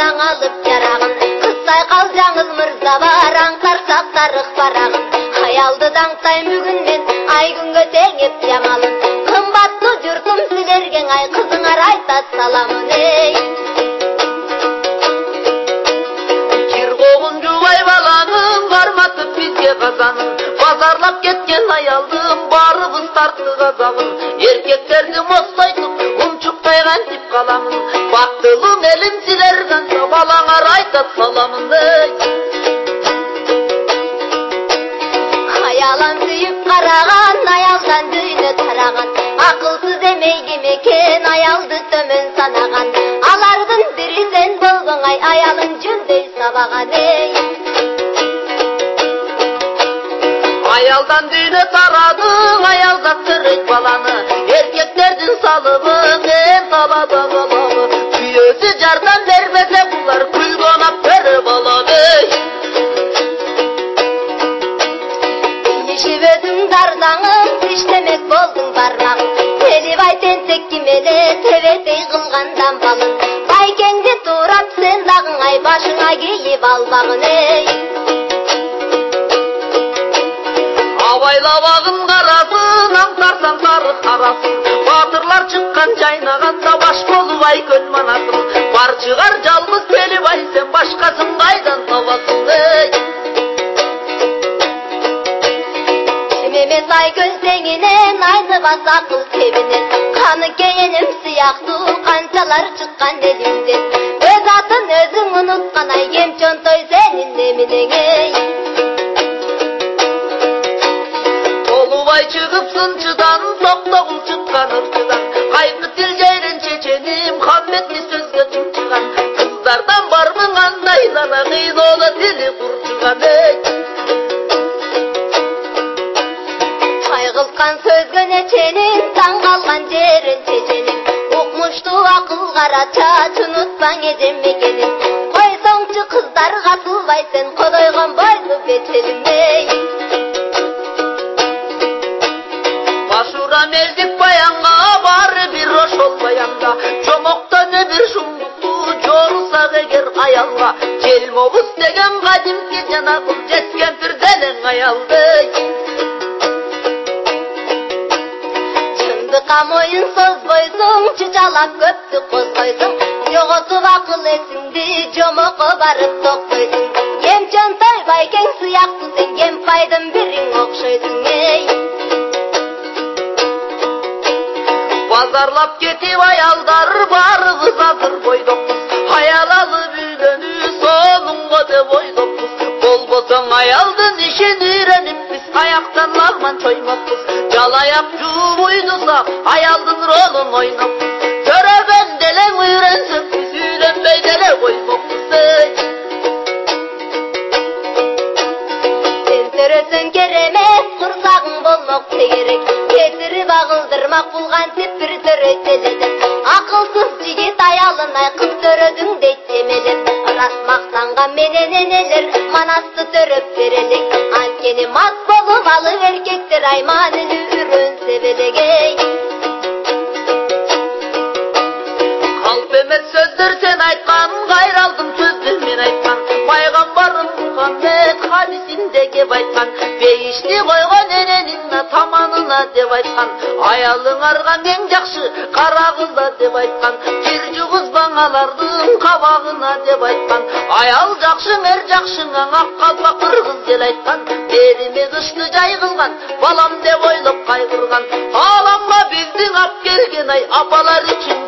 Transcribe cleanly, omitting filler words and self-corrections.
балаң алып ярағын, қыстай қалжаңыз мырза бар, аңсарсақ тарық барағын. Аялды даңтай мүгінмен, ай күнге теңеп ямалын. Қымбатты жұртым сілерген, ай қызыңар айтат саламын, ей. Кер қоғын жуай баланың, барматып бізге қазаның. Базарлап кеткен аялдың, барыбыз тартты қазағын. Еркектерді мостайтып, ұмчықтайған тип қаламын. Бақтылың әлім сілерген, балаңар айтат саламын, ей. Аялан сүйіп қараған, аялдан дүйні тараған. Ақылсыз емейге мекен, аялды төмен санаған. Алардың бірі сен болдың, аялын жүлдей сабаған, ей. Аялдан дүйні тарадың, аялдан түрік баланы. Еркектердің салыбың, ен талада қаламы. Күйесі жардан бермесе, бұлар күл қонап көріп алады, ей. Өзің дарзаңын, іштемек болдың бармағын. Теліп айтен теккімелі, төветей қылған дамбалын. Байкеңді турап сен дағың, ай башыңа кейіп албағын, ей. Абайлабағын қарасын, аңсарсан тарық арасын. Батырлар шыққан жайнағанда баш болып ай көл манасын. Бар шығар жалғыз теліп ай, сен башқасын қайдан табасын, ей. Мемет ай көлсеңінен, айды бас ақыл себінен. Қаны кейінім сияқты, қаншалар шыққан елімден. Өз атын өзің ұнытқан ай, емчон той сенің немінен, ей. Толубай шығып сыншыдан, тоқтағыл шыққан ұршыдан. Қайқы тіл жайрен шешенім, хамметні сөзге тұншыған. Қыздардан бармың андайлана, қиын тілі құршыған, ей. Қылқан сөзгіне ченің, таң қалған жерін чеченің. Оқмұшты ақыл қарача, тұнытпаң едем мекенің. Қойсаңшы қыздар қатылбайсен, қодойған байлы бетелің, ей. Башура мелдік баянға, бары бір рош ол баянға. Жомоқтан бір шумдықты, жорысақ егер аялға. Желмобыз деген қадимке жанақыл, жеткен түрделің аялды. Қамойын соз бойсың, чычалап көпті қозғойсың. Жоғытып ақыл есіңді, жомоқы барып тоқпойсың. Емчон той байкең сияқты сен, ем пайдың бірің оқшойсың, ей. Базарлап кетіп аялдар, барығыз азыр бойдоқпыз. Аял алып үйлену, соныңға деп ойдоқпыз. Болбосың аялдың ішін үйреніп, біз аяқтан лағман чоймаппыз. Жалаяқ жуып ойдысақ, аялдың ролын ойнаппыз. Төребен делең үйренсін, біз үйленбей деле қоймаппыз, ей. Сен төресін керемес, құрсағың болмақ тегерек. Кетіріп ағылдырмақ болған тепір төретеледі. Ақылсыз жігет аялын ай қыз төрөдің дейтемелер. Рас мақтанған менен енелер, манасты төрөп берелек. Анкені мас болып алып еркектер айманын үйренсе белегей. Қалп емес сөздер сен айтқан, қайралдың сөзді мен айтқан. Пайғамбарым Мұхаммед хадисінде кеп айтқан. Бейіште қойған ененің таманына деп айтқан. Аялың арған ең жақшы, қарағылда деп айтқан. Кер жұғыз бағалардың қабағына деп айтқан. Аял жақшың, әр жақшыңа ақ қалпақ қырғыз деп айтқан. Беріме қышты жай қылған, балам деп ойлап қайғырған. Аламға біздің ап келген ай, апалар үшін